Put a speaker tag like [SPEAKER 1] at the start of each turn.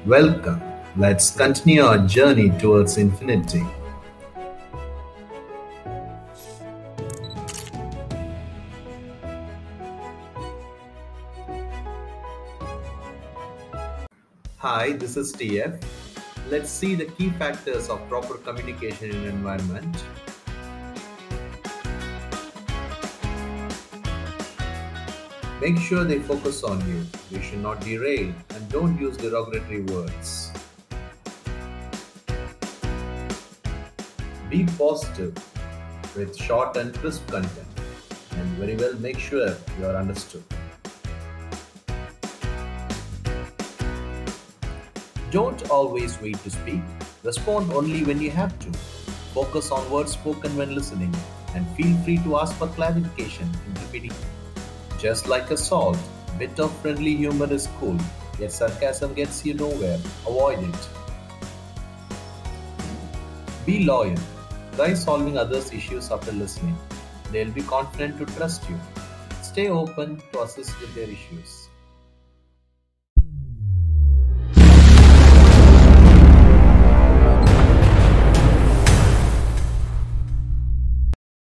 [SPEAKER 1] Welcome. Let's continue our journey towards infinity. Hi, this is TF. Let's see the key factors of proper communication in an environment. Make sure they focus on you. You should not derail and don't use derogatory words. Be positive with short and crisp content and very well make sure you are understood. Don't always wait to speak. Respond only when you have to. Focus on words spoken when listening and feel free to ask for clarification in repeating. Just like a salt, bit of friendly humor is cool, yet sarcasm gets you nowhere. Avoid it. Be loyal. Try solving others' issues after listening. They'll be confident to trust you. Stay open to assist with their issues.